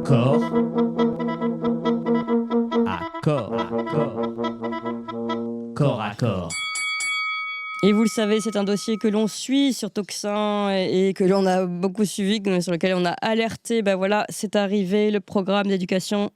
Corps à corps. Et vous le savez, c'est un dossier que l'on suit sur Tocsin et que l'on a beaucoup suivi, sur lequel on a alerté. Ben voilà, c'est arrivé, le programme d'éducation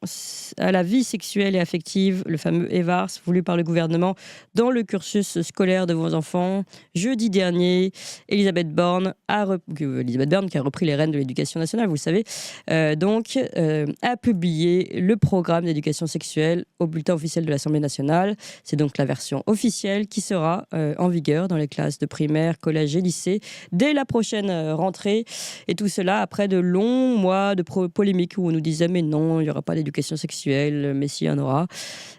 à la vie sexuelle et affective, le fameux EVARS, voulu par le gouvernement, dans le cursus scolaire de vos enfants. Jeudi dernier, Elisabeth Borne, qui a repris les rênes de l'éducation nationale, vous le savez, a publié le programme d'éducation sexuelle au bulletin officiel de l'Assemblée nationale. C'est donc la version officielle qui sera en vigueur dans les classes de primaire, collège et lycée dès la prochaine rentrée. Et tout cela après de longs mois de polémiques où on nous disait mais non, il n'y aura pas d'éducation sexuelle, mais s'il y en aura.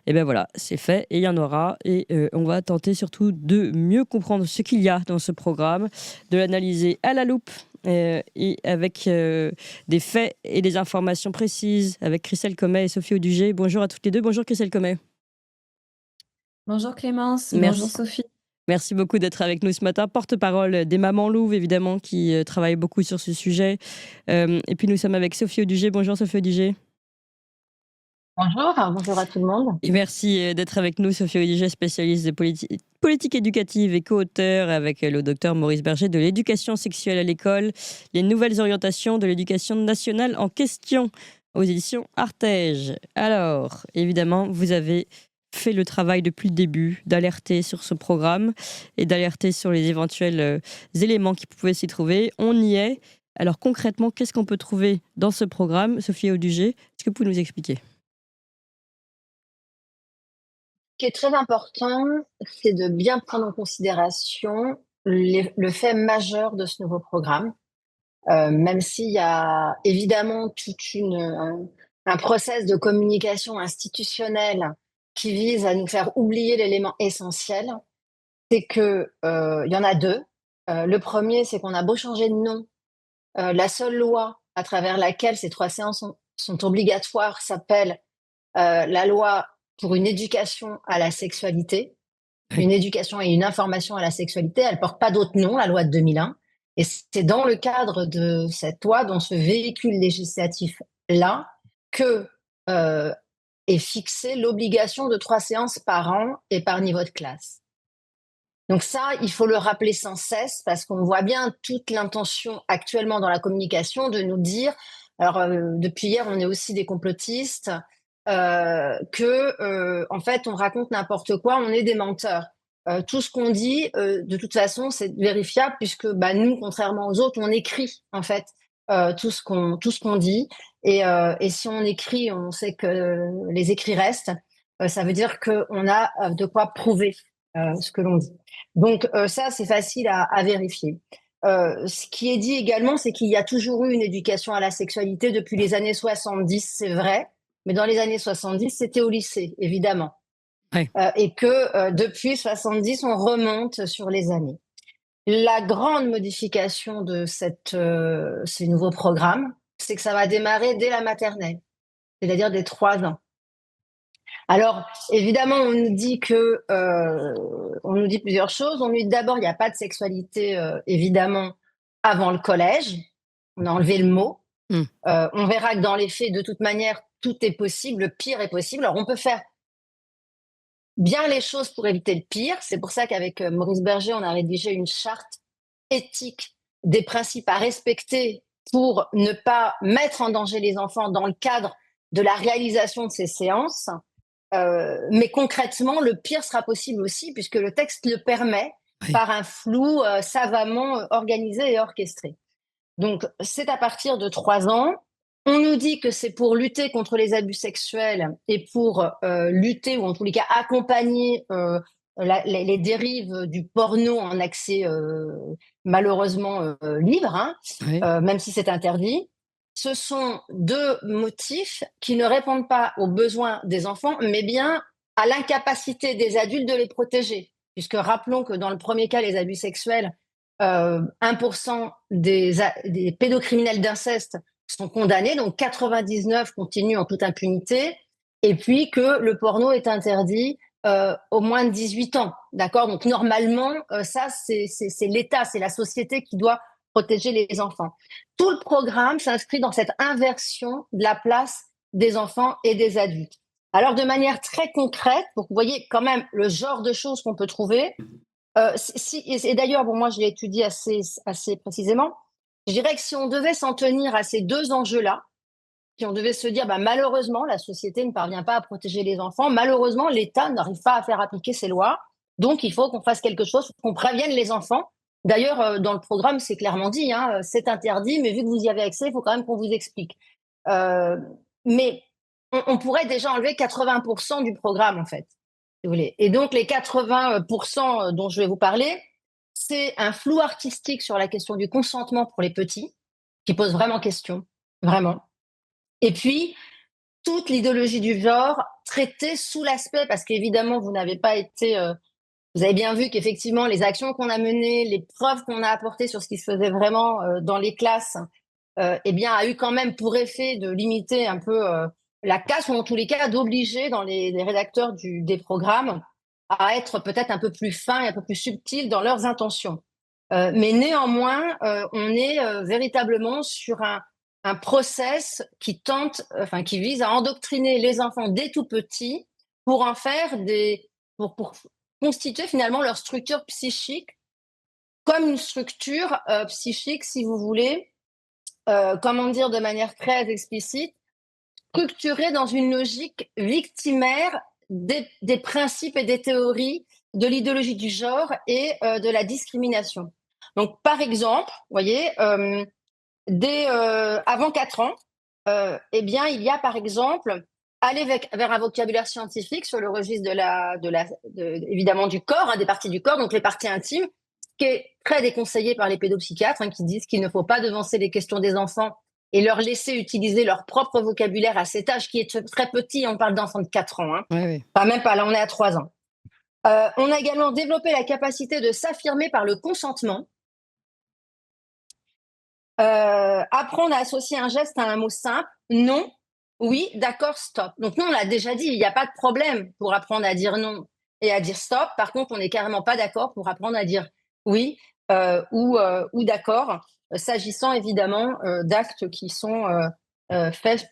Et bien voilà, c'est fait et il y en aura. Et on va tenter surtout de mieux comprendre ce qu'il y a dans ce programme, de l'analyser à la loupe et avec des faits et des informations précises avec Christelle Comet et Sophie Audugé. Bonjour à toutes les deux. Bonjour Christelle Comet. Bonjour Clémence, Merci. bonjour Sophie. Merci beaucoup d'être avec nous ce matin. Porte-parole des Mamans Louves, évidemment, qui travaillent beaucoup sur ce sujet. Et puis nous sommes avec Sophie Audugé. Bonjour Sophie Audugé. Bonjour à tout le monde. Et merci d'être avec nous, Sophie Audugé, spécialiste de politique éducative et co-auteur avec le docteur Maurice Berger de l'éducation sexuelle à l'école, les nouvelles orientations de l'éducation nationale en question aux éditions Artege. Alors, évidemment, vous avez fait le travail depuis le début d'alerter sur ce programme et d'alerter sur les éventuels éléments qui pouvaient s'y trouver. On y est. Alors concrètement, qu'est-ce qu'on peut trouver dans ce programme? Sophie Audugé, est-ce que vous pouvez nous expliquer? Ce qui est très important, c'est de bien prendre en considération le fait majeur de ce nouveau programme, même s'il y a évidemment un process de communication institutionnelle qui vise à nous faire oublier l'élément essentiel, c'est que il y en a deux. Le premier, c'est qu'on a beau changer de nom, la seule loi à travers laquelle ces 3 séances sont obligatoires s'appelle la loi pour une éducation à la sexualité, une éducation et une information à la sexualité. Elle porte pas d'autre nom, la loi de 2001. Et c'est dans le cadre de cette loi, dans ce véhicule législatif-là, que est fixée l'obligation de 3 séances par an et par niveau de classe. Donc ça, il faut le rappeler sans cesse parce qu'on voit bien toute l'intention actuellement dans la communication de nous dire, alors depuis hier, on est aussi des complotistes, en fait, on raconte n'importe quoi, on est des menteurs. Tout ce qu'on dit, de toute façon, c'est vérifiable puisque nous, contrairement aux autres, on écrit en fait tout ce qu'on dit. Et si on écrit, on sait que les écrits restent. Ça veut dire qu'on a de quoi prouver ce que l'on dit. Donc ça, c'est facile à vérifier. Ce qui est dit également, c'est qu'il y a toujours eu une éducation à la sexualité depuis les années 70, c'est vrai. Mais dans les années 70, c'était au lycée, évidemment. Ouais. Et que depuis 70, on remonte sur les années. La grande modification de ces nouveaux programmes, c'est que ça va démarrer dès la maternelle, c'est-à-dire dès 3 ans. Alors, évidemment, on nous dit plusieurs choses. On nous dit d'abord, il n'y a pas de sexualité, évidemment, avant le collège. On a enlevé le mot. On verra que dans les faits, de toute manière, tout est possible, le pire est possible. Alors, on peut faire bien les choses pour éviter le pire. C'est pour ça qu'avec Maurice Berger, on a rédigé une charte éthique des principes à respecter pour ne pas mettre en danger les enfants dans le cadre de la réalisation de ces séances. Mais concrètement, le pire sera possible aussi, puisque le texte le permet par un flou savamment organisé et orchestré. Donc, c'est à partir de 3 ans. On nous dit que c'est pour lutter contre les abus sexuels et pour lutter, ou en tous les cas accompagner les dérives du porno en accès malheureusement libre, même si c'est interdit. Ce sont 2 motifs qui ne répondent pas aux besoins des enfants, mais bien à l'incapacité des adultes de les protéger. Puisque rappelons que dans le premier cas, les abus sexuels, 1% des pédocriminels d'inceste sont condamnés, donc 99 continuent en toute impunité, et puis que le porno est interdit au moins de 18 ans. D'accord ? Donc normalement, ça, c'est l'État, c'est la société qui doit protéger les enfants. Tout le programme s'inscrit dans cette inversion de la place des enfants et des adultes. Alors, de manière très concrète, pour que vous voyez quand même le genre de choses qu'on peut trouver, et d'ailleurs, bon, moi, je l'ai étudié assez précisément, je dirais que si on devait s'en tenir à ces deux enjeux-là, si on devait se dire, bah, malheureusement, la société ne parvient pas à protéger les enfants, malheureusement, l'État n'arrive pas à faire appliquer ses lois, donc il faut qu'on fasse quelque chose, qu'on prévienne les enfants. D'ailleurs, dans le programme, c'est clairement dit, hein, c'est interdit, mais vu que vous y avez accès, il faut quand même qu'on vous explique. Mais on pourrait déjà enlever 80% du programme, en fait, si vous voulez. Et donc, les 80% dont je vais vous parler, c'est un flou artistique sur la question du consentement pour les petits, qui pose vraiment question, vraiment. Et puis, toute l'idéologie du genre traitée sous l'aspect, parce qu'évidemment, vous n'avez pas été... vous avez bien vu qu'effectivement, les actions qu'on a menées, les preuves qu'on a apportées sur ce qui se faisait vraiment dans les classes, eh bien, a eu quand même pour effet de limiter un peu la casse, ou en tous les cas d'obliger dans les rédacteurs des programmes à être peut-être un peu plus fins et un peu plus subtils dans leurs intentions. Mais néanmoins, on est véritablement sur un process qui qui vise à endoctriner les enfants dès tout petits pour en faire pour constituer finalement leur structure psychique comme une structure psychique, si vous voulez, comment dire de manière très explicite, structurée dans une logique victimaire des principes et des théories de l'idéologie du genre et de la discrimination. Donc, par exemple, vous voyez, avant 4 ans, eh bien, il y a par exemple aller vers un vocabulaire scientifique sur le registre évidemment du corps, hein, des parties du corps, donc les parties intimes, qui est très déconseillé par les pédopsychiatres, hein, qui disent qu'il ne faut pas devancer les questions des enfants et leur laisser utiliser leur propre vocabulaire à cet âge qui est très petit. On parle d'enfants de 4 ans, hein. Oui. Enfin, même pas, là on est à 3 ans. On a également développé la capacité de s'affirmer par le consentement. Apprendre à associer un geste à un mot simple, non, oui, d'accord, stop. Donc nous, on l'a déjà dit, il n'y a pas de problème pour apprendre à dire non et à dire stop. Par contre, on n'est carrément pas d'accord pour apprendre à dire oui ou d'accord, s'agissant évidemment d'actes qui sont faits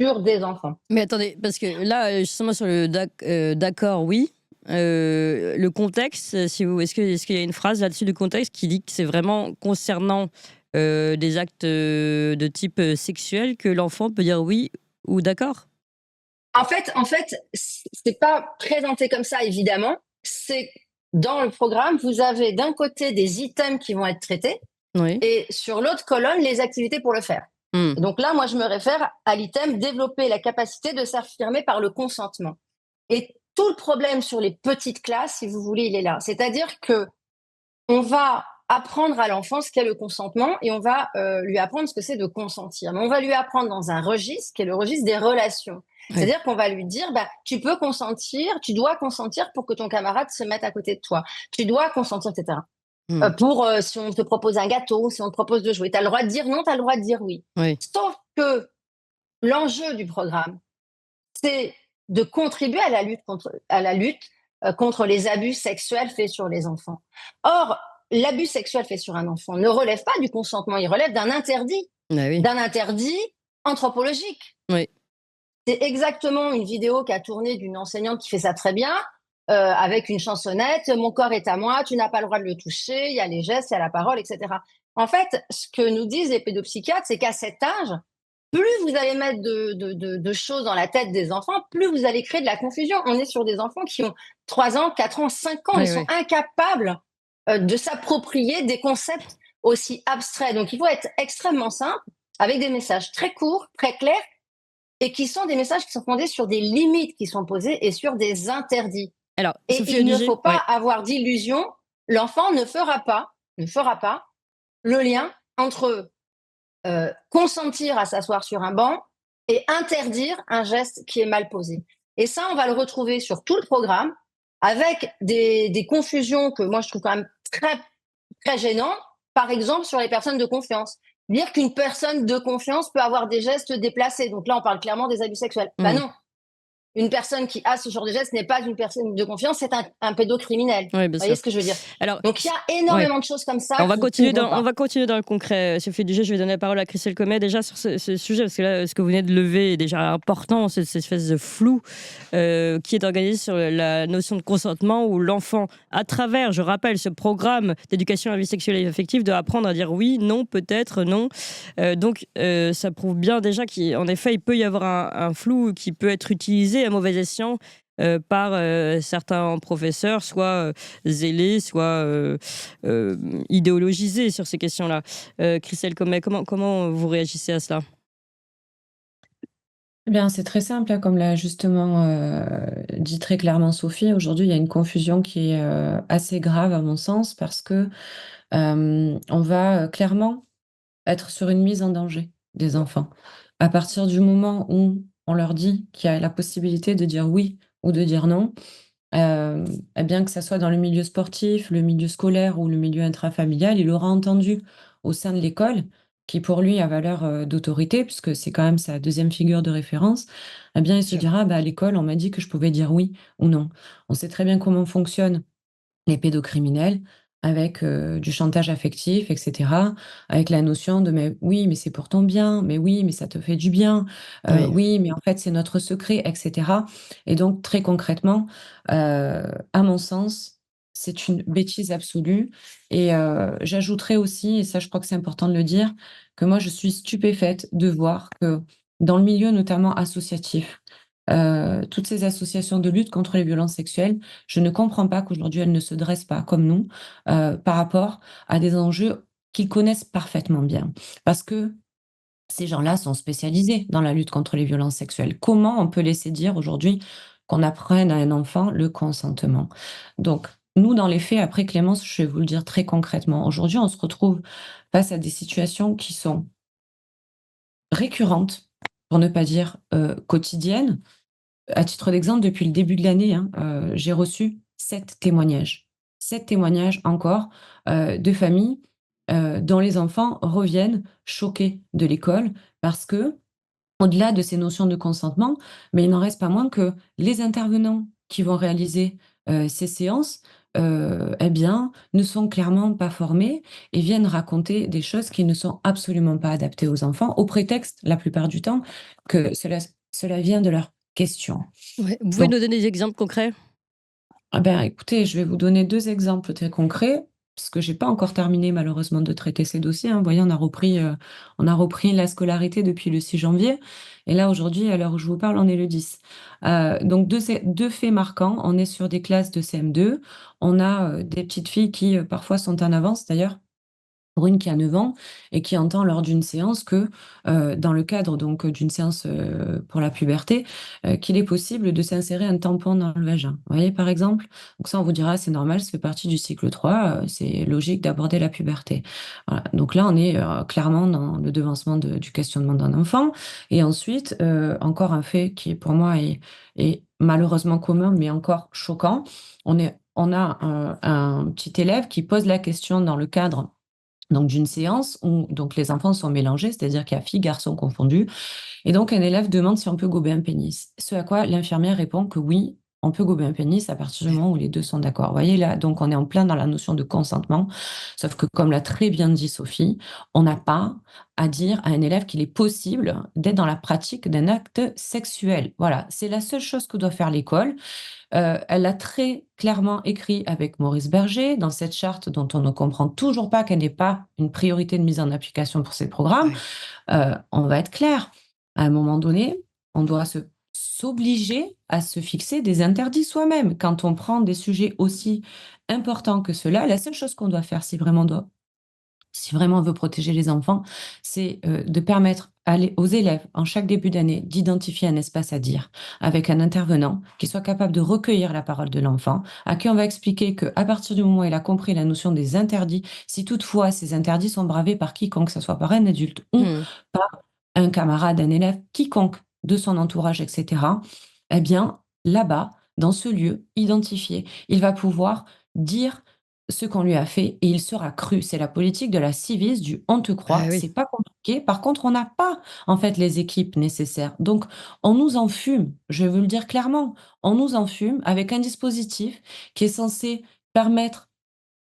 sur des enfants. Mais attendez, parce que là, justement, sur le d'accord, oui. Le contexte, est-ce qu'il y a une phrase là-dessus du contexte qui dit que c'est vraiment concernant des actes de type sexuel que l'enfant peut dire oui ou d'accord? En fait, c'est pas présenté comme ça, évidemment. C'est dans le programme, vous avez d'un côté des items qui vont être traités, Oui. et sur l'autre colonne, les activités pour le faire. Et donc là, moi, je me réfère à l'item développer la capacité de s'affirmer par le consentement. Et tout le problème sur les petites classes, si vous voulez, il est là. C'est-à-dire que on va apprendre à l'enfant ce qu'est le consentement et on va lui apprendre ce que c'est de consentir. Mais on va lui apprendre dans un registre qui est le registre des relations. Oui. C'est-à-dire qu'on va lui dire, bah, tu peux consentir, tu dois consentir pour que ton camarade se mette à côté de toi. Tu dois consentir, etc. Si on te propose un gâteau, si on te propose de jouer, tu as le droit de dire non, tu as le droit de dire oui. Oui. Sauf que l'enjeu du programme, c'est de contribuer à la lutte contre les abus sexuels faits sur les enfants. Or, l'abus sexuel fait sur un enfant ne relève pas du consentement, il relève d'un interdit, Ah oui. d'un interdit anthropologique. Oui. C'est exactement une vidéo qu'a tournée d'une enseignante qui fait ça très bien, avec une chansonnette, mon corps est à moi, tu n'as pas le droit de le toucher, il y a les gestes, il y a la parole, etc. En fait, ce que nous disent les pédopsychiatres, c'est qu'à cet âge, plus vous allez mettre de choses dans la tête des enfants, plus vous allez créer de la confusion. On est sur des enfants qui ont 3 ans, 4 ans, 5 ans, Oui, ils sont incapables de s'approprier des concepts aussi abstraits. Donc il faut être extrêmement simple, avec des messages très courts, très clairs, et qui sont des messages qui sont fondés sur des limites qui sont posées et sur des interdits. Alors, Et Sophie il ne Adigé, faut pas ouais. avoir d'illusion. L'enfant ne fera pas le lien entre consentir à s'asseoir sur un banc et interdire un geste qui est mal posé. Et ça, on va le retrouver sur tout le programme, avec des confusions que moi je trouve quand même très, très gênantes. Par exemple, sur les personnes de confiance. Dire qu'une personne de confiance peut avoir des gestes déplacés. Donc là, on parle clairement des abus sexuels. Ben non. une personne qui a ce genre de geste n'est pas une personne de confiance, c'est un pédocriminel. Oui, bien Vous voyez sûr. ce que je veux dire? Alors, Donc il y a ouais. énormément de choses comme ça On va qui continuer vont on pas. va continuer dans le concret. Sophie Duget, je vais donner la parole à Christelle Comet déjà sur ce sujet, parce que là, ce que vous venez de lever est déjà important, cette espèce de flou qui est organisé sur la notion de consentement, où l'enfant, à travers, je rappelle, ce programme d'éducation à la vie sexuelle et affective, doit apprendre à dire oui, non, peut-être, non. Donc, ça prouve bien déjà qu'en effet, il peut y avoir un flou qui peut être utilisé à mauvais escient par certains professeurs, soit zélés, soit idéologisés sur ces questions-là. Christelle Comet, comment vous réagissez à cela? Eh bien, c'est très simple, hein, comme l'a justement dit très clairement Sophie. Aujourd'hui, il y a une confusion qui est assez grave à mon sens parce que on va clairement être sur une mise en danger des enfants. À partir du moment où on leur dit qu'il y a la possibilité de dire oui ou de dire non, eh bien que ça soit dans le milieu sportif, le milieu scolaire ou le milieu intrafamilial, il aura entendu au sein de l'école, qui pour lui a valeur, d'autorité puisque c'est quand même sa deuxième figure de référence, eh bien il se Sûr. dira: «Bah, à l'école, on m'a dit que je pouvais dire oui ou non». On sait très bien comment fonctionnent les pédocriminels avec, du chantage affectif et cetera, avec la notion de: «Mais oui, mais c'est pour ton bien, mais oui, mais ça te fait du bien, Oui. oui, mais en fait, c'est notre secret» et cetera et donc très concrètement, à mon sens, c'est une bêtise absolue et j'ajouterais aussi, et ça je crois que c'est important de le dire, que moi je suis stupéfaite de voir que dans le milieu notamment associatif, toutes ces associations de lutte contre les violences sexuelles, je ne comprends pas qu'aujourd'hui elles ne se dressent pas comme nous, par rapport à des enjeux qu'ils connaissent parfaitement bien. Parce que ces gens-là sont spécialisés dans la lutte contre les violences sexuelles. Comment on peut laisser dire aujourd'hui qu'on apprenne à un enfant le consentement? Donc, nous, dans les faits, après Clémence, je vais vous le dire très concrètement. Aujourd'hui, on se retrouve face à des situations qui sont récurrentes, pour ne pas dire quotidiennes. À titre d'exemple, depuis le début de l'année, hein, j'ai reçu 7 témoignages. 7 témoignages encore, de familles, dont les enfants reviennent choqués de l'école parce que, au-delà de ces notions de consentement, mais il n'en reste pas moins que les intervenants qui vont réaliser, ces séances, eh bien, ne sont clairement pas formés et viennent raconter des choses qui ne sont absolument pas adaptées aux enfants, au prétexte, la plupart du temps, que cela vient de leurs questions. Ouais. Vous pouvez Donc, nous donner des exemples concrets? ah ben, écoutez, je vais vous donner 2 exemples très concrets, parce que j'ai pas encore terminé malheureusement de traiter ces dossiers, hein. Vous voyez, on a repris la scolarité depuis le 6 janvier et là, aujourd'hui, à l'heure où je vous parle, on est le 10. Donc 2 faits marquants. On est sur des classes de CM2. On a, des petites filles qui, parfois sont en avance d'ailleurs, pour une qui a 9 ans et qui entend lors d'une séance que, dans le cadre donc, d'une séance, pour la puberté, qu'il est possible de s'insérer un tampon dans le vagin. Vous voyez, par exemple? Donc ça, on vous dira: «C'est normal, ça fait partie du cycle 3, c'est logique d'aborder la puberté». Voilà, donc là, on est, clairement dans le devancement du questionnement d'un enfant et ensuite, encore un fait qui pour moi est malheureusement commun, mais encore choquant. On a un petit élève qui pose la question dans le cadre donc d'une séance où donc les enfants sont mélangés, c'est-à-dire qu'il y a filles, garçons confondus et donc un élève demande si on peut gober un pénis. Ce à quoi l'infirmière répond que oui, on peut gober un pénis à partir du moment où les 2 sont d'accord. Vous voyez là, donc on est en plein dans la notion de consentement, sauf que comme l'a très bien dit Sophie, on n'a pas à dire à un élève qu'il est possible d'être dans la pratique d'un acte sexuel. Voilà, c'est la seule chose que doit faire l'école. Elle l'a très clairement écrit avec Maurice Berger dans cette charte dont on ne comprend toujours pas qu'elle n'est pas une priorité de mise en application pour ces programmes. Ouais. On va être clair, à un moment donné, on doit s'obliger à se fixer des interdits soi-même. Quand on prend des sujets aussi importants que cela, la seule chose qu'on doit faire si vraiment on veut protéger les enfants, c'est, de permettre aux élèves, en chaque début d'année, d'identifier un espace à dire, avec un intervenant qui soit capable de recueillir la parole de l'enfant, à qui on va expliquer qu'à partir du moment où il a compris la notion des interdits, si toutefois ces interdits sont bravés par quiconque, que ça soit par un adulte ou Mmh. par un camarade, un élève, quiconque de son entourage et cetera, eh bien, là-bas, dans ce lieu identifié, il va pouvoir dire ce qu'on lui a fait et il sera cru. C'est la politique de la Civis, du on te croit. Ah oui. C'est pas compliqué. Par contre, on n'a pas, en fait, les équipes nécessaires. Donc, on nous enfume. Je veux le dire clairement. On nous enfume avec un dispositif qui est censé permettre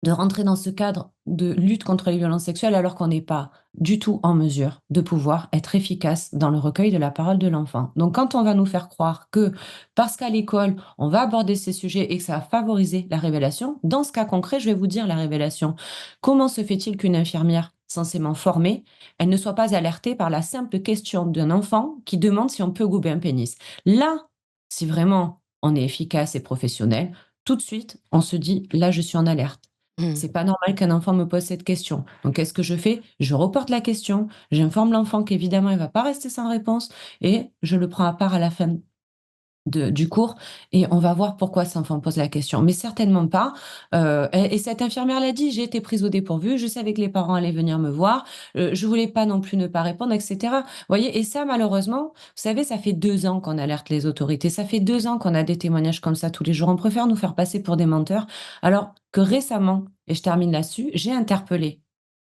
de rentrer dans ce cadre de lutte contre les violences sexuelles alors qu'on n'est pas du tout en mesure de pouvoir être efficace dans le recueil de la parole de l'enfant. Donc quand on va nous faire croire que parce qu'à l'école, on va aborder ces sujets et que ça va favoriser la révélation, dans ce cas concret, je vais vous dire la révélation. Comment se fait-il qu'une infirmière censément formée, elle ne soit pas alertée par la simple question d'un enfant qui demande si on peut gober un pénis? Là, si vraiment on est efficace et professionnel, tout de suite, on se dit, là, je suis en alerte. Mmh. C'est pas normal qu'un enfant me pose cette question. Donc, qu'est-ce que je fais? Je reporte la question, j'informe l'enfant qu'évidemment, il va pas rester sans réponse et je le prends à part à la fin du cours et on va voir pourquoi cet enfant pose la question. Mais certainement pas. Et cette infirmière l'a dit, j'ai été prise au dépourvu, je savais que les parents allaient venir me voir, je voulais pas non plus ne pas répondre, etc. Vous voyez? Et ça, malheureusement, vous savez, ça fait 2 ans qu'on alerte les autorités. Ça fait 2 ans qu'on a des témoignages comme ça tous les jours. On préfère nous faire passer pour des menteurs. Alors que récemment, et je termine là-dessus, j'ai interpellé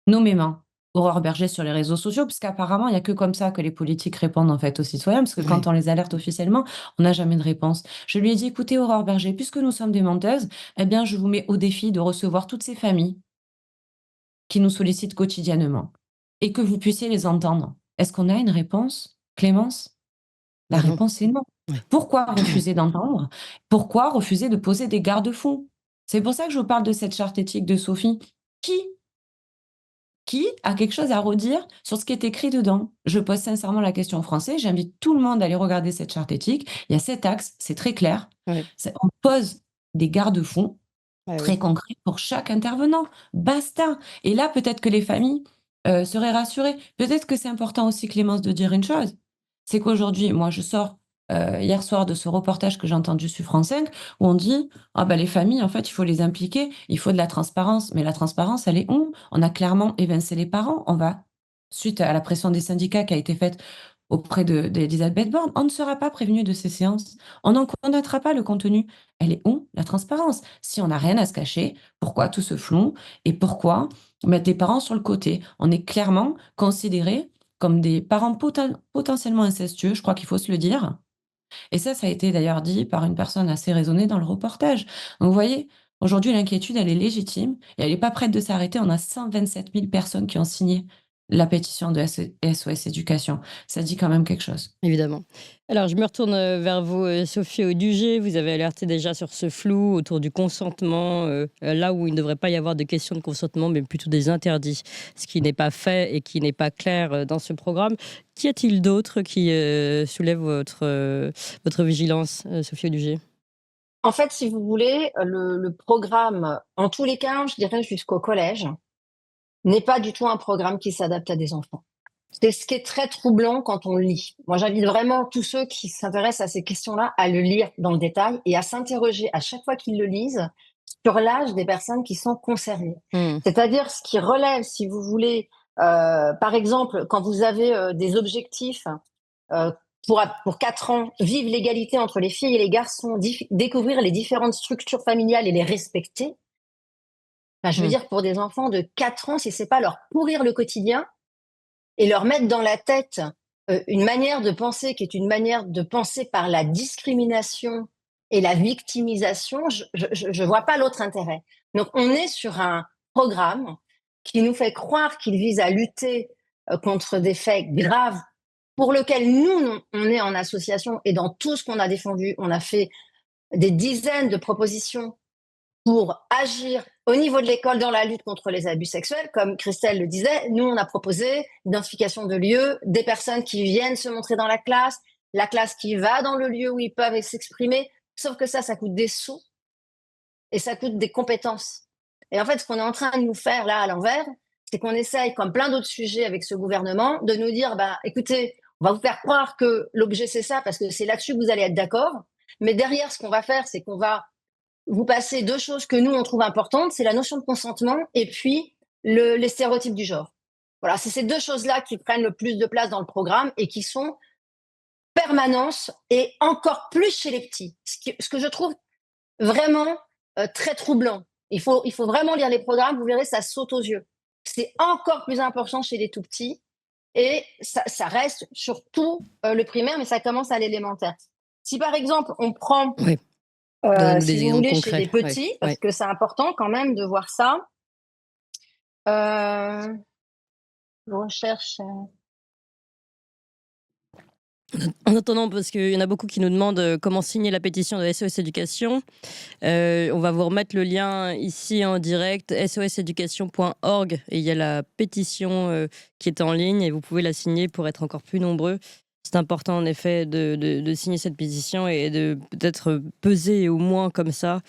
nommément Aurore Berger sur les réseaux sociaux, puisqu'apparemment, il y a que comme ça que les politiques répondent, en fait, aux citoyens, parce que quand Oui. on les alerte officiellement, on n'a jamais de réponse. Je lui ai dit: «Écoutez, Aurore Berger, puisque nous sommes des menteuses, eh bien, je vous mets au défi de recevoir toutes ces familles qui nous sollicitent quotidiennement et que vous puissiez les entendre». Est-ce qu'on a une réponse, Clémence? La Bah non. réponse est non. Ouais. Pourquoi refuser d'entendre? Pourquoi refuser de poser des garde-fous? C'est pour ça que je vous parle de cette charte éthique de Sophie. Qui Qui a quelque chose à redire sur ce qui est écrit dedans? Je pose sincèrement la question en français, j'invite tout le monde à aller regarder cette charte éthique. Il y a 7 axes, c'est très clair. Ouais. On pose des garde-fous Ouais, très oui. concrets pour chaque intervenant. Basta. Et là, peut-être que les familles, seraient rassurées. Peut-être que c'est important aussi, Clémence, de dire une chose, c'est qu'aujourd'hui, moi, je sors, hier soir de ce reportage que j'ai entendu sur France 5 où on dit: «Ah bah, les familles, en fait, il faut les impliquer, il faut de la transparence». Mais la transparence, elle est où? On a clairement évincé les parents. On va suite à la pression des syndicats qui a été faite auprès d'Elisabeth Borne, on ne sera pas prévenu de ces séances. On n'en connaîtra pas le contenu. Elle est où, la transparence? Si on n'a rien à se cacher, pourquoi tout ce flou et pourquoi mettre les parents sur le côté? On est clairement considérés comme des parents potentiellement incestueux, je crois qu'il faut se le dire. Et ça a été d'ailleurs dit par une personne assez raisonnée dans le reportage. Donc vous voyez, aujourd'hui l'inquiétude, elle est légitime et elle n'est pas prête de s'arrêter. On a 127 000 personnes qui ont signé la pétition de SOS Éducation. Ça dit quand même quelque chose. Évidemment. Alors, je me retourne vers vous, Sophie Audugé. Vous avez alerté déjà sur ce flou autour du consentement, là où il ne devrait pas y avoir de question de consentement, mais plutôt des interdits, ce qui n'est pas fait et qui n'est pas clair dans ce programme. Qu'y a-t-il d'autre qui soulève votre vigilance, Sophie Audugé? En fait, si vous voulez, le programme, en tous les cas, je dirais jusqu'au collège, n'est pas du tout un programme qui s'adapte à des enfants. C'est ce qui est très troublant quand on le lit. Moi, j'invite vraiment tous ceux qui s'intéressent à ces questions-là à le lire dans le détail et à s'interroger à chaque fois qu'ils le lisent sur l'âge des personnes qui sont concernées. Mmh. C'est-à-dire ce qui relève, si vous voulez, par exemple, quand vous avez des objectifs euh, pour 4 ans, vivre l'égalité entre les filles et les garçons, découvrir les différentes structures familiales et les respecter. Enfin, je veux Mmh. dire, pour des enfants de 4 ans, si c'est pas leur pourrir le quotidien, et leur mettre dans la tête une manière de penser qui est une manière de penser par la discrimination et la victimisation, je vois pas l'autre intérêt. Donc on est sur un programme qui nous fait croire qu'il vise à lutter contre des faits graves pour lequel nous, on est en association et dans tout ce qu'on a défendu, on a fait des dizaines de propositions pour agir au niveau de l'école dans la lutte contre les abus sexuels. Comme Christelle le disait, nous, on a proposé l'identification de lieux, des personnes qui viennent se montrer dans la classe qui va dans le lieu où ils peuvent s'exprimer. Sauf que ça coûte des sous et ça coûte des compétences. Et en fait, ce qu'on est en train de nous faire là à l'envers, c'est qu'on essaye, comme plein d'autres sujets avec ce gouvernement, de nous dire, bah, écoutez, on va vous faire croire que l'objet c'est ça parce que c'est là-dessus que vous allez être d'accord. Mais derrière, ce qu'on va faire, c'est qu'on va vous passez 2 choses que nous, on trouve importantes, c'est la notion de consentement et puis les stéréotypes du genre. Voilà, c'est ces 2 choses-là qui prennent le plus de place dans le programme et qui sont permanence et encore plus chez les petits. Ce que je trouve vraiment très troublant. Il faut vraiment lire les programmes, vous verrez, ça saute aux yeux. C'est encore plus important chez les tout petits et ça reste surtout le primaire, mais ça commence à l'élémentaire. Si par exemple, on prend, Oui. Donnez-nous des si vous exemples voulez, chez concrets. les petits, parce que c'est important quand même de voir ça. Je recherche. En attendant, parce qu'il y en a beaucoup qui nous demandent comment signer la pétition de SOS Éducation, on va vous remettre le lien ici en direct, soseducation.org, et il y a la pétition qui est en ligne et vous pouvez la signer pour être encore plus nombreux. C'est important en effet de signer cette pétition et de peut-être peser au moins comme ça,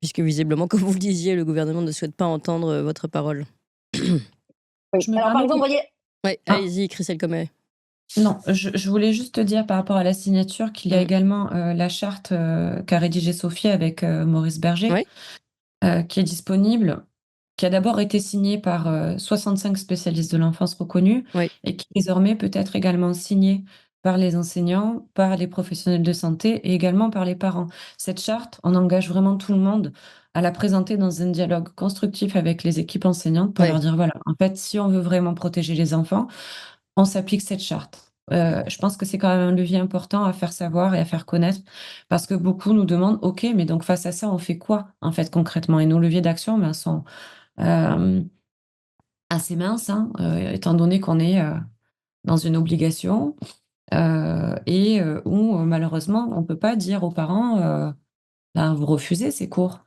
puisque visiblement, comme vous le disiez, le gouvernement ne souhaite pas entendre votre parole. Oui. Alors par exemple, vous voyez... Oui, allez-y, Christelle Comet. Non, je voulais juste te dire par rapport à la signature qu'il y a également la charte qu'a rédigée Sophie avec Maurice Berger, qui est disponible, qui a d'abord été signée par 65 spécialistes de l'enfance reconnus et qui désormais peut être également signée par les enseignants, par les professionnels de santé et également par les parents. Cette charte, on engage vraiment tout le monde à la présenter dans un dialogue constructif avec les équipes enseignantes pour leur dire, voilà, en fait, si on veut vraiment protéger les enfants, on s'applique cette charte. Je pense que c'est quand même un levier important à faire savoir et à faire connaître parce que beaucoup nous demandent: «OK, mais donc face à ça, on fait quoi, en fait, concrètement?» Et nos leviers d'action, ben, sont, assez minces, hein, étant donné qu'on est, dans une obligation, où malheureusement, on peut pas dire aux parents, ben: «Vous refusez ces cours».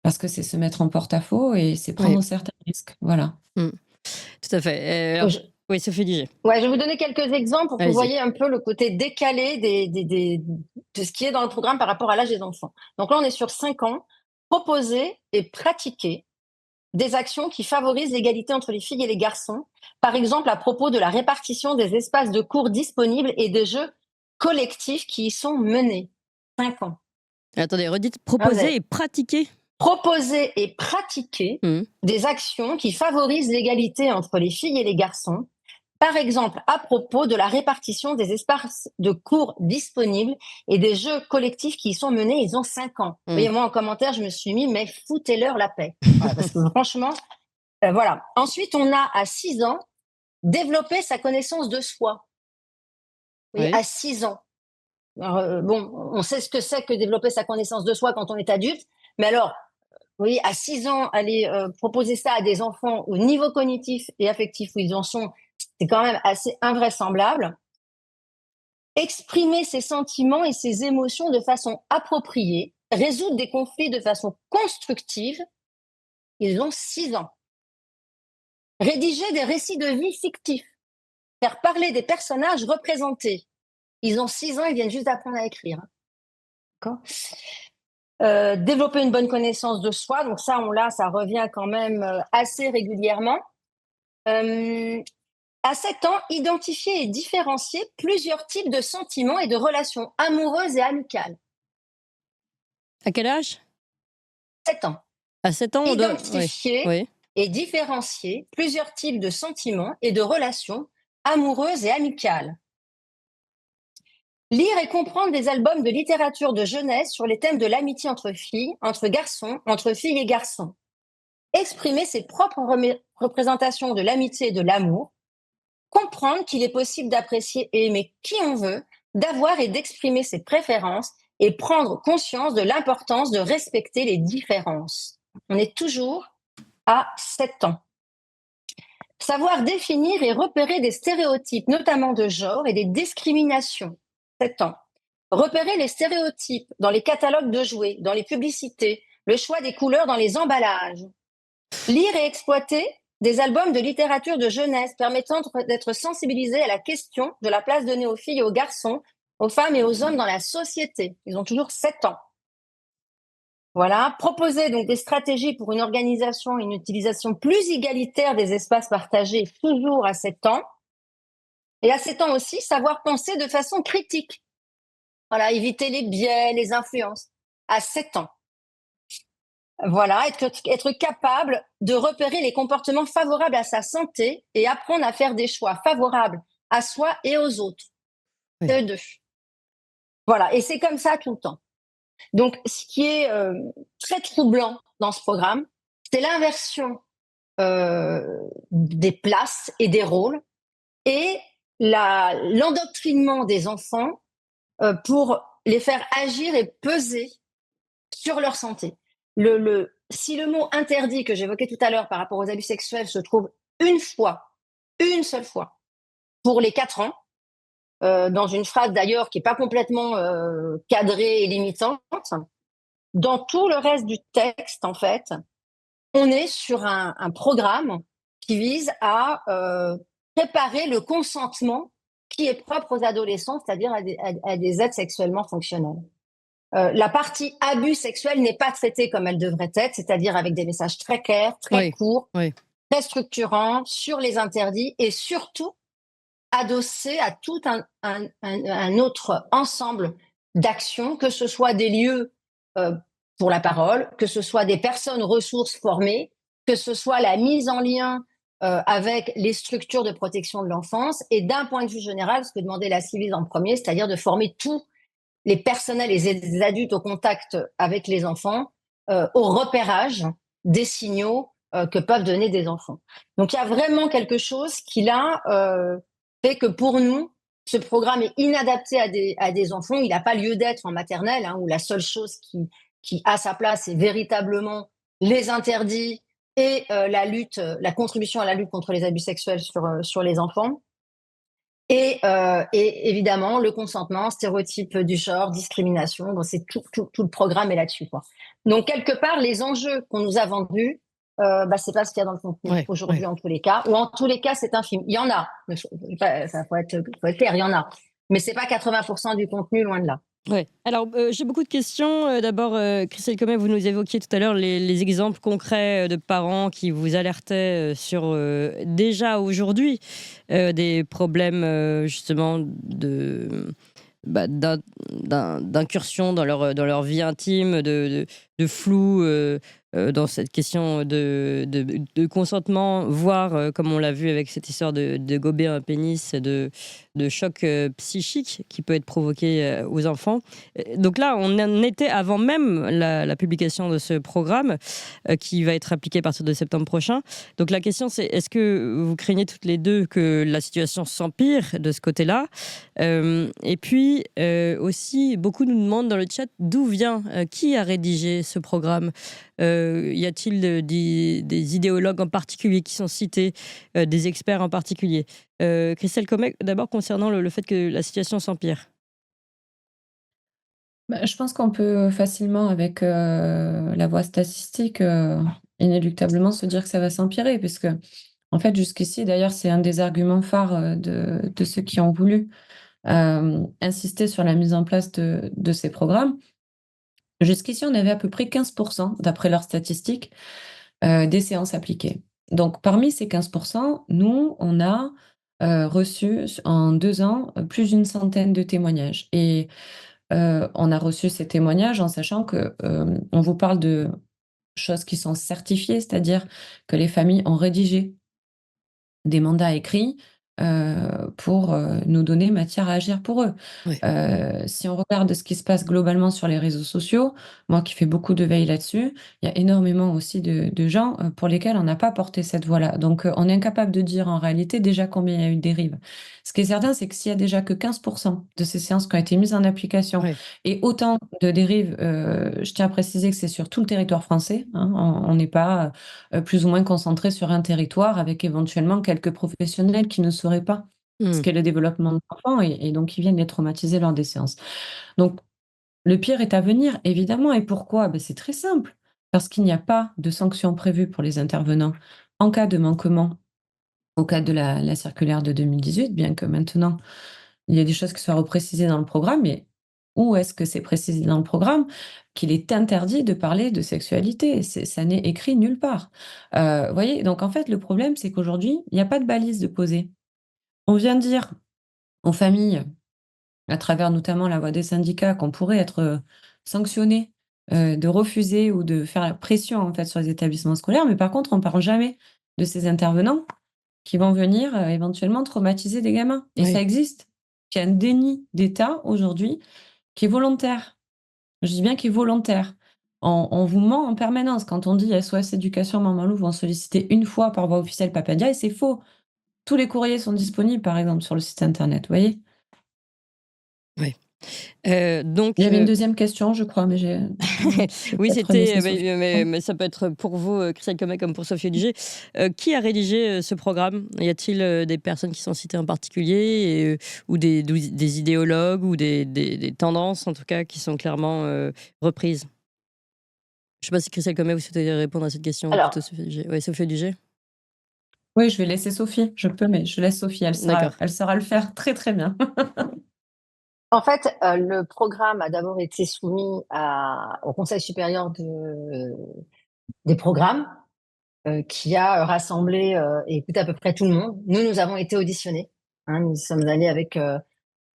Parce que c'est se mettre en porte-à-faux et c'est prendre certains risques. Voilà. Tout à fait. Oui, Sophie Diger. Ouais, je vais vous donner quelques exemples pour que vous voyez un peu le côté décalé de ce qui est dans le programme par rapport à l'âge des enfants. Donc là, on est sur 5 ans. Proposer et pratiquer des actions qui favorisent l'égalité entre les filles et les garçons. Par exemple, à propos de la répartition des espaces de cours disponibles et des jeux collectifs qui y sont menés. 5 ans. Attendez, redites proposer et pratiquer. Proposer et pratiquer des actions qui favorisent l'égalité entre les filles et les garçons. Par exemple, à propos de la répartition des espaces de cours disponibles et des jeux collectifs qui y sont menés, ils ont 5 ans. Vous voyez, moi, en commentaire, je me suis mis, mais foutez-leur la paix. Voilà, parce que franchement, voilà. Ensuite, on a à 6 ans, développer sa connaissance de soi. Vous voyez, à 6 ans. Alors, bon, on sait ce que c'est que développer sa connaissance de soi quand on est adulte, mais alors, oui, à 6 ans, aller proposer ça à des enfants au niveau cognitif et affectif où ils en sont, c'est quand même assez invraisemblable. Exprimer ses sentiments et ses émotions de façon appropriée, résoudre des conflits de façon constructive, ils ont 6 ans. Rédiger des récits de vie fictifs, faire parler des personnages représentés. Ils ont 6 ans, ils viennent juste d'apprendre à écrire. D'accord ? Développer une bonne connaissance de soi, donc ça, ça revient quand même assez régulièrement. À 7 ans, identifier et différencier plusieurs types de sentiments et de relations amoureuses et amicales. À quel âge ? 7 ans. À 7 ans, on doit... Identifier et différencier plusieurs types de sentiments et de relations amoureuses et amicales. Lire et comprendre des albums de littérature de jeunesse sur les thèmes de l'amitié entre filles, entre garçons, entre filles et garçons. Exprimer ses propres représentations de l'amitié et de l'amour. Comprendre qu'il est possible d'apprécier et aimer qui on veut, d'avoir et d'exprimer ses préférences et prendre conscience de l'importance de respecter les différences. On est toujours à 7 ans. Savoir définir et repérer des stéréotypes, notamment de genre, et des discriminations. 7 ans. Repérer les stéréotypes dans les catalogues de jouets, dans les publicités, le choix des couleurs dans les emballages. Lire et exploiter des albums de littérature de jeunesse permettant d'être sensibilisés à la question de la place donnée aux filles et aux garçons, aux femmes et aux hommes dans la société. Ils ont toujours 7 ans. Voilà. Proposer donc des stratégies pour une organisation et une utilisation plus égalitaire des espaces partagés, toujours à 7 ans. Et à 7 ans aussi, savoir penser de façon critique. Voilà, éviter les biais, les influences. À 7 ans. Voilà, être capable de repérer les comportements favorables à sa santé et apprendre à faire des choix favorables à soi et aux autres. CE2. Voilà, et c'est comme ça tout le temps. Donc, ce qui est très troublant dans ce programme, c'est l'inversion des places et des rôles et l'endoctrinement des enfants pour les faire agir et peser sur leur santé. Si le mot interdit que j'évoquais tout à l'heure par rapport aux abus sexuels se trouve une seule fois, pour les 4 ans, dans une phrase d'ailleurs qui n'est pas complètement cadrée et limitante, dans tout le reste du texte, en fait, on est sur un programme qui vise à préparer le consentement qui est propre aux adolescents, c'est-à-dire à des êtres sexuellement fonctionnels. La partie abus sexuel n'est pas traitée comme elle devrait être, c'est-à-dire avec des messages très clairs, très courts, très structurants sur les interdits et surtout adossés à tout un autre ensemble d'actions, que ce soit des lieux pour la parole, que ce soit des personnes ressources formées, que ce soit la mise en lien avec les structures de protection de l'enfance et d'un point de vue général, ce que demandait la Ciivise en premier, c'est-à-dire de former tous les personnels et les adultes au contact avec les enfants au repérage des signaux que peuvent donner des enfants. Donc il y a vraiment quelque chose qui là fait que pour nous, ce programme est inadapté à des enfants. Il n'a pas lieu d'être en maternelle, hein, où la seule chose qui a sa place, c'est véritablement les interdits et la contribution à la lutte contre les abus sexuels sur les enfants. Et évidemment, le consentement, stéréotype du genre, discrimination, donc c'est tout le programme est là-dessus, quoi. Donc, quelque part, les enjeux qu'on nous a vendus, c'est pas ce qu'il y a dans le contenu aujourd'hui, en tous les cas. Ou en tous les cas, c'est un film. Il y en a. Faut être clair, il y en a. Mais c'est pas 80% du contenu, loin de là. Ouais. Alors, j'ai beaucoup de questions. D'abord, Christelle Comet, vous nous évoquiez tout à l'heure les exemples concrets de parents qui vous alertaient sur déjà aujourd'hui des problèmes justement d'incursion dans leur vie intime, de flou dans cette question de consentement, voire, comme on l'a vu avec cette histoire de gober un pénis, de choc psychique qui peut être provoqué aux enfants. Donc là, on en était avant même la publication de ce programme qui va être appliqué à partir de septembre prochain. Donc la question, c'est est-ce que vous craignez toutes les deux que la situation s'empire de ce côté-là et puis aussi, beaucoup nous demandent dans le chat d'où vient, qui a rédigé ce programme. Y a-t-il des idéologues en particulier qui sont cités, des experts en particulier? Christelle Comet, d'abord concernant le fait que la situation s'empire. Je pense qu'on peut facilement, avec la voie statistique, inéluctablement se dire que ça va s'empirer, puisque, en fait, jusqu'ici, d'ailleurs, c'est un des arguments phares de ceux qui ont voulu insister sur la mise en place de ces programmes. Jusqu'ici, on avait à peu près 15%, d'après leurs statistiques, des séances appliquées. Donc, parmi ces 15%, nous, on a reçu en 2 ans plus d'une centaine de témoignages. Et on a reçu ces témoignages en sachant que on vous parle de choses qui sont certifiées, c'est-à-dire que les familles ont rédigé des mandats écrits pour nous donner matière à agir pour eux. Oui. Si on regarde ce qui se passe globalement sur les réseaux sociaux, moi qui fais beaucoup de veille là-dessus, il y a énormément aussi de gens pour lesquels on n'a pas porté cette voie-là. Donc on est incapable de dire en réalité déjà combien il y a eu de dérives. Ce qui est certain, c'est que s'il y a déjà que 15% de ces séances qui ont été mises en application et autant de dérives, je tiens à préciser que c'est sur tout le territoire français, hein, on n'est pas plus ou moins concentré sur un territoire avec éventuellement quelques professionnels qui ne sauraient pas ce qu'est le développement de l'enfant et donc qui viennent les traumatiser lors des séances. Donc, le pire est à venir, évidemment. Et pourquoi? C'est très simple. Parce qu'il n'y a pas de sanctions prévues pour les intervenants en cas de manquement au cadre de la circulaire de 2018, bien que maintenant, il y a des choses qui soient reprécisées dans le programme, mais où est-ce que c'est précisé dans le programme qu'il est interdit de parler de sexualité? Ça n'est écrit nulle part. Voyez, donc en fait, le problème, c'est qu'aujourd'hui, il n'y a pas de balise de poser. On vient dire aux familles, à travers notamment la voix des syndicats, qu'on pourrait être sanctionné de refuser ou de faire la pression en fait sur les établissements scolaires, mais par contre, on ne parle jamais de ces intervenants qui vont venir éventuellement traumatiser des gamins. Et ça existe. Il y a un déni d'État aujourd'hui qui est volontaire. Je dis bien qui est volontaire. On vous ment en permanence. Quand on dit SOS Éducation Maman Louve vont solliciter une fois par voie officielle Papa Ndiaye, c'est faux. Tous les courriers sont disponibles, par exemple, sur le site internet, vous voyez? Oui. Il y avait une deuxième question, je crois, mais j'ai oui, peut-être c'était, laissé Sophie répondre. mais ça peut être pour vous, Christelle Comet, comme pour Sophie Duger. Qui a rédigé ce programme? Y a-t-il des personnes qui sont citées en particulier ou des idéologues ou des tendances, en tout cas, qui sont clairement reprises? Je ne sais pas si Christelle Comet, vous souhaitez répondre à cette question, ou Alors, plutôt Sophie Duger. Oui, Sophie Duger. Oui, je vais laisser Sophie. Je peux, mais je laisse Sophie. D'accord. Elle saura le faire très, très bien. en fait, le programme a d'abord été soumis au Conseil supérieur des programmes, qui a rassemblé et écouté à peu près tout le monde. Nous avons été auditionnés. Hein, nous sommes allés avec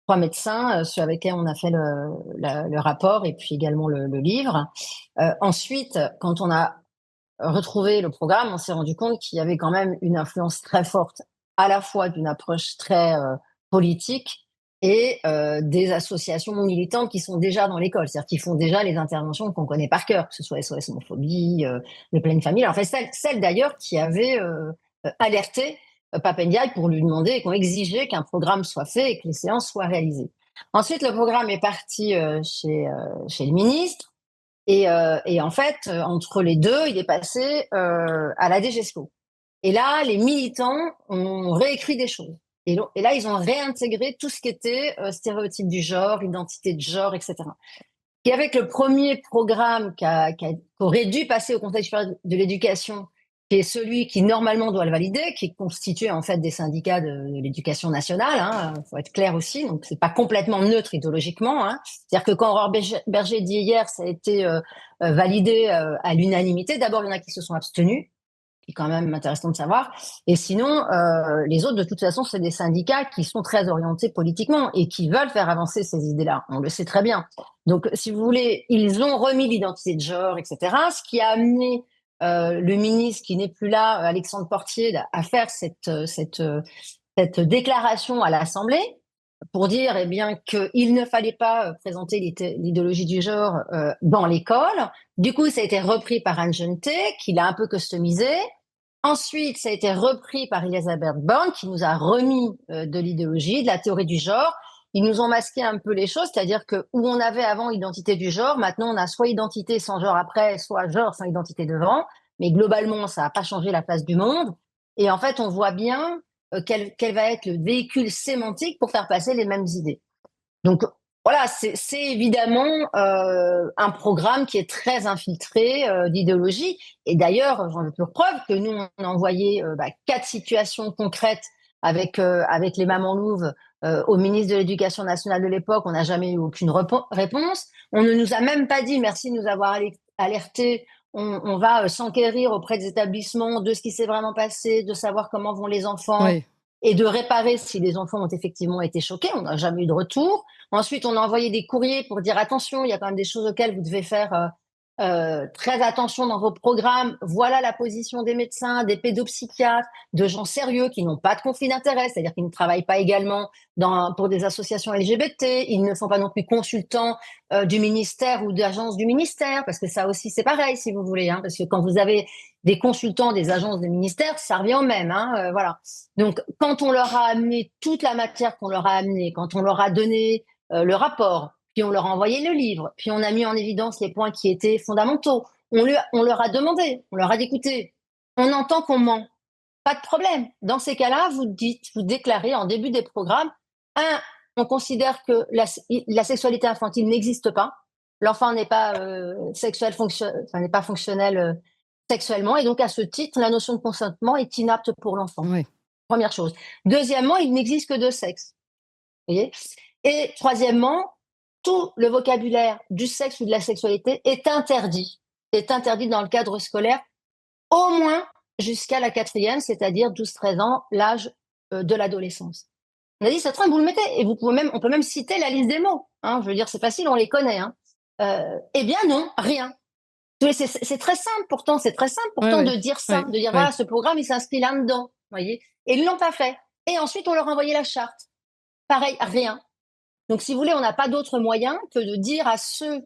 3 médecins, ceux avec qui on a fait le rapport et puis également le livre. Ensuite, quand on a retrouvé le programme, on s'est rendu compte qu'il y avait quand même une influence très forte, à la fois d'une approche très politique et des associations militantes qui sont déjà dans l'école, c'est-à-dire qui font déjà les interventions qu'on connaît par cœur, que ce soit SOS Homophobie, le Pleine Famille. En fait, celle d'ailleurs qui avait alerté Papa Ndiaye pour lui demander et qu'on exigeait qu'un programme soit fait et que les séances soient réalisées. Ensuite, le programme est parti chez le ministre. Et en fait, entre les deux, il est passé à la DGESCO. Et là, les militants ont réécrit des choses. Et là, ils ont réintégré tout ce qui était stéréotype du genre, identité de genre, etc. Et avec le premier programme qui aurait dû passer au Conseil supérieur de l'éducation, qui est celui qui normalement doit le valider, qui est constitué en fait des syndicats de l'éducation nationale, hein, faut être clair aussi, donc c'est pas complètement neutre idéologiquement. Hein. C'est-à-dire que quand Aurore Berger dit hier, ça a été validé à l'unanimité. D'abord, il y en a qui se sont abstenus, qui est quand même intéressant de savoir. Et sinon, les autres, de toute façon, c'est des syndicats qui sont très orientés politiquement et qui veulent faire avancer ces idées-là. On le sait très bien. Donc, si vous voulez, ils ont remis l'identité de genre, etc. Ce qui a amené le ministre qui n'est plus là, Alexandre Portier, à faire cette déclaration à l'Assemblée pour dire eh bien qu'il ne fallait pas présenter l'idéologie du genre dans l'école. Du coup, ça a été repris par Anne Genetet, qui l'a un peu customisé. Ensuite, ça a été repris par Elisabeth Borne, qui nous a remis de l'idéologie, de la théorie du genre. Ils nous ont masqué un peu les choses, c'est-à-dire que où on avait avant identité du genre, maintenant on a soit identité sans genre après, soit genre sans identité devant. Mais globalement, ça n'a pas changé la face du monde. Et en fait, on voit bien quel va être le véhicule sémantique pour faire passer les mêmes idées. Donc voilà, c'est évidemment un programme qui est très infiltré d'idéologie. Et d'ailleurs, j'en veux pour preuve que nous, on a envoyé 4 situations concrètes avec les mamans louves au ministre de l'Éducation nationale de l'époque. On n'a jamais eu aucune réponse. On ne nous a même pas dit merci de nous avoir alertés. On va s'enquérir auprès des établissements de ce qui s'est vraiment passé, de savoir comment vont les enfants. Oui. Et de réparer si les enfants ont effectivement été choqués. On n'a jamais eu de retour. Ensuite, on a envoyé des courriers pour dire attention, il y a quand même des choses auxquelles vous devez faire très attention dans vos programmes. Voilà la position des médecins, des pédopsychiatres, de gens sérieux qui n'ont pas de conflit d'intérêt, c'est-à-dire qu'ils ne travaillent pas également pour des associations LGBT, ils ne sont pas non plus consultants du ministère ou d'agences du ministère, parce que ça aussi c'est pareil si vous voulez, hein, parce que quand vous avez des consultants des agences de ministère, ça revient au même. Hein, voilà. Donc, quand on leur a amené toute la matière qu'on leur a amenée, quand on leur a donné le rapport, puis on leur a envoyé le livre, puis on a mis en évidence les points qui étaient fondamentaux, on leur a demandé, on leur a dit, écoutez, on entend qu'on ment, pas de problème. Dans ces cas-là, vous déclarez en début des programmes, on considère que la sexualité infantile n'existe pas, l'enfant n'est pas n'est pas fonctionnel sexuellement, et donc à ce titre, la notion de consentement est inapte pour l'enfant. Oui. Première chose. Deuxièmement, il n'existe que 2 sexes. Vous voyez ? Et troisièmement, tout le vocabulaire du sexe ou de la sexualité est interdit. Est interdit dans le cadre scolaire, au moins jusqu'à la 4e, c'est-à-dire 12-13 ans, l'âge de l'adolescence. On a dit, c'est très, vous le mettez, et on peut même citer la liste des mots. Hein, je veux dire, c'est facile, on les connaît. Hein. Eh bien non, rien. C'est très simple pourtant, de dire ça, de dire voilà, ce programme il s'inscrit là-dedans, voyez. Et ils l'ont pas fait. Et ensuite on leur a envoyé la charte. Pareil, rien. Donc si vous voulez, on n'a pas d'autre moyen que de dire à ceux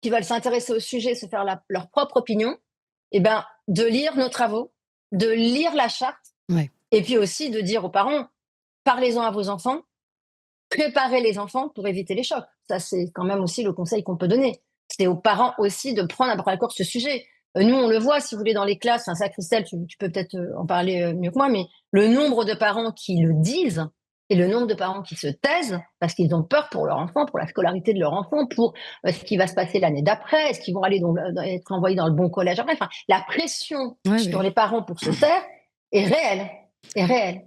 qui veulent s'intéresser au sujet, se faire leur propre opinion, de lire nos travaux, de lire la charte, et puis aussi de dire aux parents, parlez-en à vos enfants, préparez les enfants pour éviter les chocs. Ça, c'est quand même aussi le conseil qu'on peut donner. C'est aux parents aussi de prendre à bras le corps ce sujet. Nous, on le voit, si vous voulez, dans les classes, ça, Christelle, tu peux peut-être en parler mieux que moi, mais le nombre de parents qui le disent et le nombre de parents qui se taisent parce qu'ils ont peur pour leur enfant, pour la scolarité de leur enfant, pour ce qui va se passer l'année d'après, est-ce qu'ils vont aller être envoyés dans le bon collège après. Enfin, la pression sur les parents pour se taire est réelle.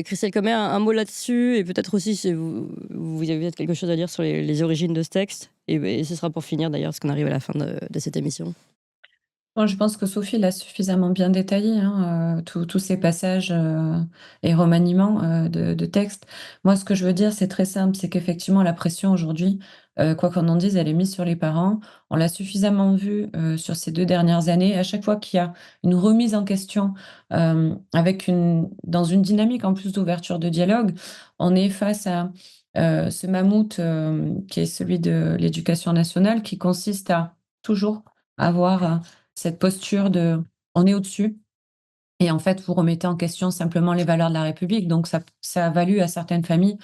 Christelle Commet, un mot là-dessus, et peut-être aussi si vous avez peut-être quelque chose à dire sur les origines de ce texte, et ce sera pour finir d'ailleurs, parce qu'on arrive à la fin de cette émission. Bon, je pense que Sophie l'a suffisamment bien détaillé, tous ces passages et remaniements de texte. Moi, ce que je veux dire, c'est très simple, c'est qu'effectivement, la pression aujourd'hui, quoi qu'on en dise, elle est mise sur les parents. On l'a suffisamment vu sur ces 2 dernières années. À chaque fois qu'il y a une remise en question, dans une dynamique en plus d'ouverture de dialogue, on est face à ce mammouth qui est celui de l'éducation nationale, qui consiste à toujours avoir cette posture de on est au-dessus, et en fait, vous remettez en question simplement les valeurs de la République. Donc, ça a valu à certaines familles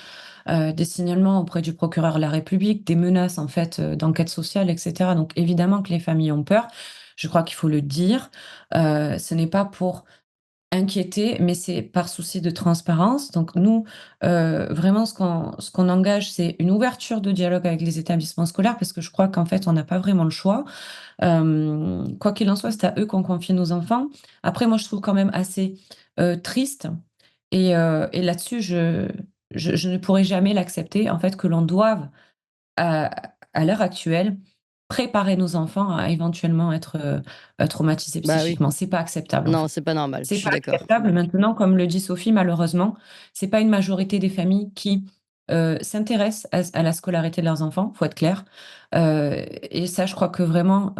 des signalements auprès du procureur de la République, des menaces en fait d'enquête sociale, etc. Donc, évidemment que les familles ont peur. Je crois qu'il faut le dire. Ce n'est pas pour inquiéter, mais c'est par souci de transparence. Donc, nous, vraiment, ce qu'on engage, c'est une ouverture de dialogue avec les établissements scolaires, parce que je crois qu'en fait, on n'a pas vraiment le choix. Quoi qu'il en soit, c'est à eux qu'on confie nos enfants. Après, moi, je trouve quand même assez triste, et là-dessus, je ne pourrai jamais l'accepter, en fait, que l'on doive, à l'heure actuelle, préparer nos enfants à éventuellement être traumatisés psychiquement. C'est pas acceptable, en Non, fait. c'est pas normal, je C'est suis pas d'accord. acceptable. Maintenant, comme le dit Sophie, malheureusement, c'est pas une majorité des familles qui s'intéressent à la scolarité de leurs enfants, faut être clair. Et ça, je crois que vraiment,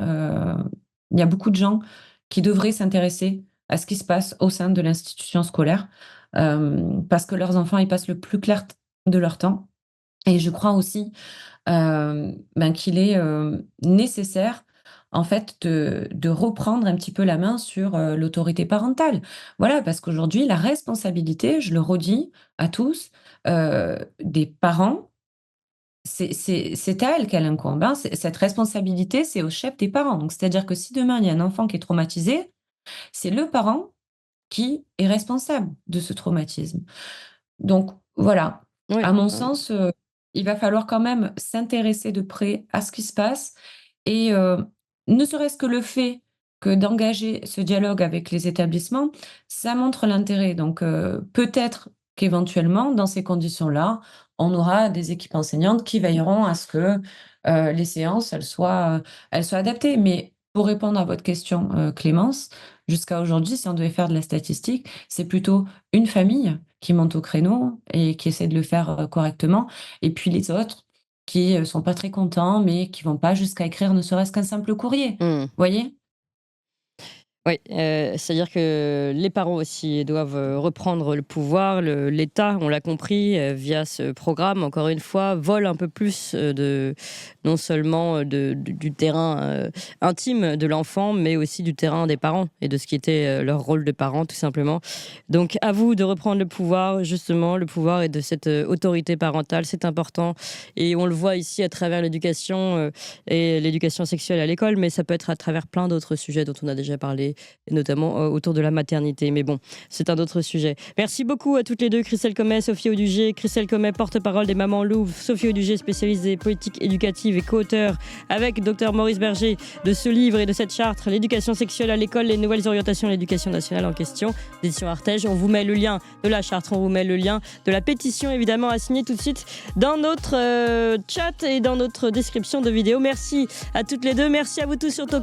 il y a beaucoup de gens qui devraient s'intéresser à ce qui se passe au sein de l'institution scolaire, parce que leurs enfants, ils passent le plus clair de leur temps. Et je crois aussi qu'il est nécessaire, en fait, de reprendre un petit peu la main sur l'autorité parentale. Voilà, parce qu'aujourd'hui, la responsabilité, je le redis à tous, des parents, c'est à elle qu'elle incombe, hein. Cette responsabilité, c'est au chef des parents. Donc, c'est-à-dire que si demain, il y a un enfant qui est traumatisé, c'est le parent qui est responsable de ce traumatisme. Donc, voilà. Oui, À mon sens, il va falloir quand même s'intéresser de près à ce qui se passe, et ne serait-ce que le fait que d'engager ce dialogue avec les établissements, ça montre l'intérêt. Donc, peut-être qu'éventuellement, dans ces conditions-là, on aura des équipes enseignantes qui veilleront à ce que les séances, elles soient adaptées. Mais pour répondre à votre question, Clémence, jusqu'à aujourd'hui, si on devait faire de la statistique, c'est plutôt une famille qui monte au créneau et qui essaie de le faire correctement, et puis les autres qui sont pas très contents, mais qui vont pas jusqu'à écrire ne serait-ce qu'un simple courrier. Vous voyez? Oui, c'est-à-dire que les parents aussi doivent reprendre le pouvoir. L'État, on l'a compris, via ce programme, encore une fois, vole un peu plus non seulement du terrain intime de l'enfant, mais aussi du terrain des parents et de ce qui était leur rôle de parent, tout simplement. Donc, à vous de reprendre le pouvoir, justement, le pouvoir et de cette autorité parentale, c'est important. Et on le voit ici à travers l'éducation et l'éducation sexuelle à l'école, mais ça peut être à travers plein d'autres sujets dont on a déjà parlé, et notamment autour de la maternité. Mais bon, c'est un autre sujet. Merci beaucoup à toutes les deux, Christelle Commet, Sophie Audugé. Christelle Commet, porte-parole des Mamans Louves, Sophie Audugé, spécialisée politique éducative et co-auteur avec Dr Maurice Berger de ce livre et de cette charte, l'éducation sexuelle à l'école, les nouvelles orientations de l'éducation nationale en question, d'édition Artege. On vous met le lien de la charte, on vous met le lien de la pétition, évidemment, à signer tout de suite dans notre chat et dans notre description de vidéo. Merci à toutes les deux, merci à vous tous sur